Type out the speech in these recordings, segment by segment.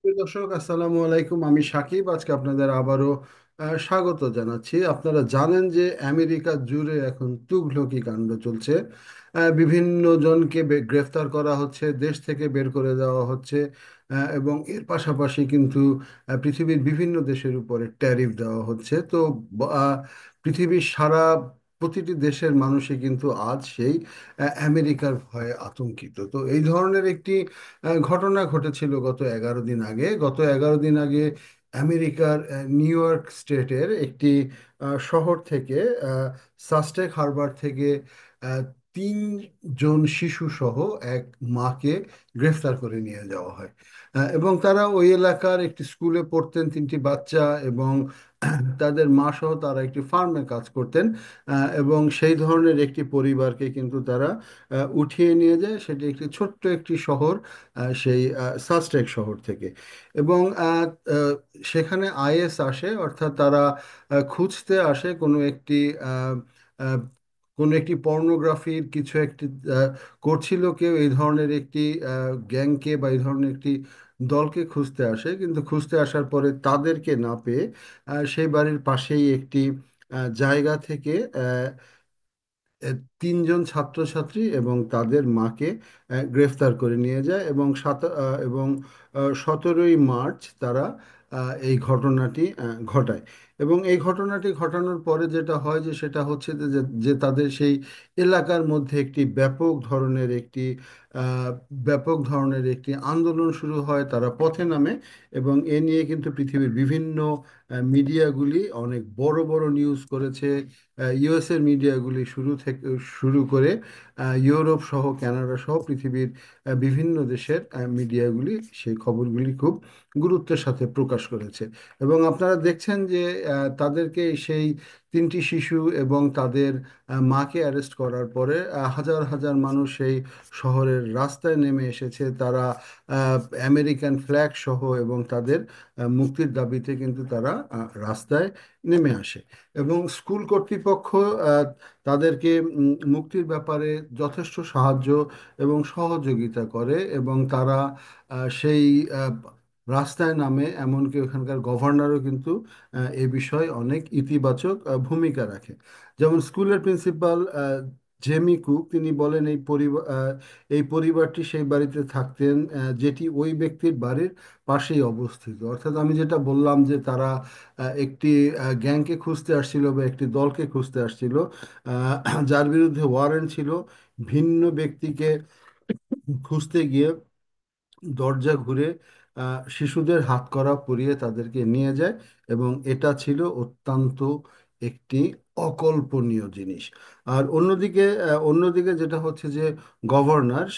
প্রিয় দর্শক, আসসালামু আলাইকুম। আমি সাকিব। আজকে আপনাদের আবারও স্বাগত জানাচ্ছি। আপনারা জানেন যে আমেরিকা জুড়ে এখন তুগলকি কাণ্ড চলছে। বিভিন্ন জনকে গ্রেফতার করা হচ্ছে, দেশ থেকে বের করে দেওয়া হচ্ছে। এবং এর পাশাপাশি কিন্তু পৃথিবীর বিভিন্ন দেশের উপরে ট্যারিফ দেওয়া হচ্ছে। তো পৃথিবীর প্রতিটি দেশের মানুষই কিন্তু আজ সেই আমেরিকার ভয়ে আতঙ্কিত। তো এই ধরনের একটি ঘটনা ঘটেছিল গত 11 দিন আগে আমেরিকার নিউ ইয়র্ক স্টেটের একটি শহর থেকে, সাস্টেক হারবার থেকে, আহ, 3 জন শিশু সহ এক মাকে গ্রেফতার করে নিয়ে যাওয়া হয়। এবং তারা ওই এলাকার একটি স্কুলে পড়তেন, 3টি বাচ্চা, এবং তাদের মা সহ তারা একটি ফার্মে কাজ করতেন। এবং সেই ধরনের একটি পরিবারকে কিন্তু তারা উঠিয়ে নিয়ে যায়, সেটি একটি ছোট্ট একটি শহর, সেই সাস্টেক শহর থেকে। এবং সেখানে আইএস আসে, অর্থাৎ তারা খুঁজতে আসে আহ, আহ, কোনো একটি পর্নোগ্রাফির কিছু একটি করছিল কেউ, এই ধরনের একটি গ্যাংকে বা এই ধরনের একটি দলকে খুঁজতে আসে। কিন্তু খুঁজতে আসার পরে তাদেরকে না পেয়ে সেই বাড়ির পাশেই একটি জায়গা থেকে 3 জন ছাত্রছাত্রী এবং তাদের মাকে গ্রেফতার করে নিয়ে যায়। এবং 17ই মার্চ তারা এই ঘটনাটি ঘটায়। এবং এই ঘটনাটি ঘটানোর পরে যেটা হয় যে সেটা হচ্ছে যে তাদের সেই এলাকার মধ্যে আহ, ব্যাপক ধরনের একটি আন্দোলন শুরু হয়, তারা পথে নামে। এবং এ নিয়ে কিন্তু পৃথিবীর বিভিন্ন মিডিয়াগুলি অনেক বড় বড় নিউজ করেছে। ইউএস এর মিডিয়াগুলি শুরু করে ইউরোপ সহ কানাডা সহ পৃথিবীর বিভিন্ন দেশের মিডিয়াগুলি সেই খবরগুলি খুব গুরুত্বের সাথে প্রকাশ করেছে। এবং আপনারা দেখছেন যে তাদেরকে সেই 3টি শিশু এবং তাদের মাকে অ্যারেস্ট করার পরে হাজার হাজার মানুষ সেই শহরের রাস্তায় নেমে এসেছে। তারা আহ, আমেরিকান ফ্ল্যাগ সহ এবং তাদের মুক্তির দাবিতে কিন্তু তারা রাস্তায় নেমে আসে। এবং স্কুল কর্তৃপক্ষ আহ, তাদেরকে মুক্তির ব্যাপারে যথেষ্ট সাহায্য এবং সহযোগিতা করে। এবং তারা সেই রাস্তায় নামে, এমনকি ওখানকার গভর্নরও কিন্তু এ বিষয়ে অনেক ইতিবাচক ভূমিকা রাখে। যেমন স্কুলের প্রিন্সিপাল জেমি কুক, তিনি বলেন এই পরিবারটি সেই বাড়িতে থাকতেন যেটি ওই ব্যক্তির বাড়ির পাশেই অবস্থিত। অর্থাৎ আমি যেটা বললাম যে তারা একটি গ্যাংকে খুঁজতে আসছিল বা একটি দলকে খুঁজতে আসছিল, যার বিরুদ্ধে ওয়ারেন্ট ছিল। ভিন্ন ব্যক্তিকে খুঁজতে গিয়ে দরজা ঘুরে শিশুদের হাতকড়া পরিয়ে তাদেরকে নিয়ে যায়। এবং এটা ছিল অত্যন্ত একটি অকল্পনীয় জিনিস। আর অন্যদিকে যেটা হচ্ছে যে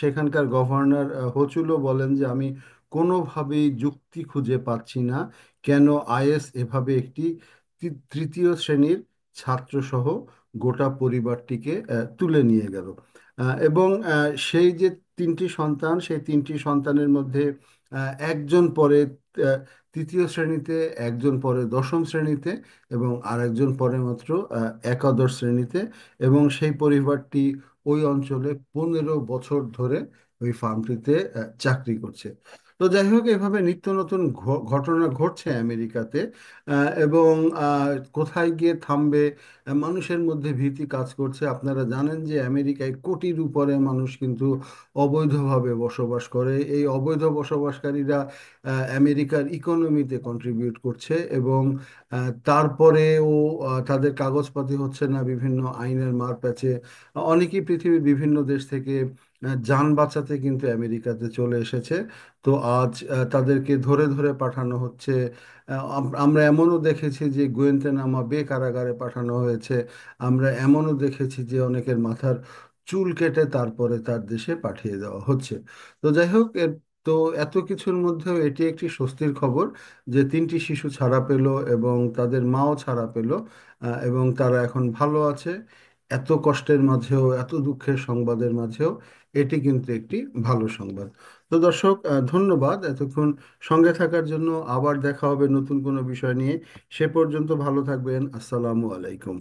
সেখানকার গভর্নর হচুলো বলেন যে আমি কোনোভাবেই যুক্তি খুঁজে পাচ্ছি না কেন আইএস এভাবে একটি তৃতীয় শ্রেণীর ছাত্রসহ গোটা পরিবারটিকে তুলে নিয়ে গেল। এবং সেই যে 3টি সন্তান, সেই 3টি সন্তানের মধ্যে একজন পরে আহ, তৃতীয় শ্রেণীতে, একজন পরে দশম শ্রেণীতে, এবং আরেকজন পরে মাত্র একাদশ শ্রেণীতে। এবং সেই পরিবারটি ওই অঞ্চলে 15 বছর ধরে ওই ফার্মটিতে চাকরি করছে। তো যাই হোক, এভাবে নিত্য নতুন ঘটনা ঘটছে আমেরিকাতে। এবং কোথায় গিয়ে থামবে, মানুষের মধ্যে ভীতি কাজ করছে। আপনারা জানেন যে আমেরিকায় কোটির উপরে মানুষ কিন্তু অবৈধভাবে বসবাস করে। এই অবৈধ বসবাসকারীরা আমেরিকার ইকোনমিতে কন্ট্রিবিউট করছে। এবং তারপরেও তাদের কাগজপাতি হচ্ছে না, বিভিন্ন আইনের মারপ্যাচে অনেকেই পৃথিবীর বিভিন্ন দেশ থেকে যান বাঁচাতে কিন্তু আমেরিকাতে চলে এসেছে। তো আজ তাদেরকে ধরে ধরে পাঠানো হচ্ছে। আমরা এমনও দেখেছি যে গুয়েন্তানামা বে কারাগারে পাঠানো হয়েছে। আমরা এমনও দেখেছি যে অনেকের মাথার চুল কেটে তারপরে তার দেশে পাঠিয়ে দেওয়া হচ্ছে। তো যাই হোক, তো এত কিছুর মধ্যেও এটি একটি স্বস্তির খবর যে 3টি শিশু ছাড়া পেল এবং তাদের মাও ছাড়া পেল। এবং তারা এখন ভালো আছে। এত কষ্টের মাঝেও, এত দুঃখের সংবাদের মাঝেও এটি কিন্তু একটি ভালো সংবাদ। তো দর্শক, ধন্যবাদ এতক্ষণ সঙ্গে থাকার জন্য। আবার দেখা হবে নতুন কোনো বিষয় নিয়ে। সে পর্যন্ত ভালো থাকবেন। আসসালামু আলাইকুম।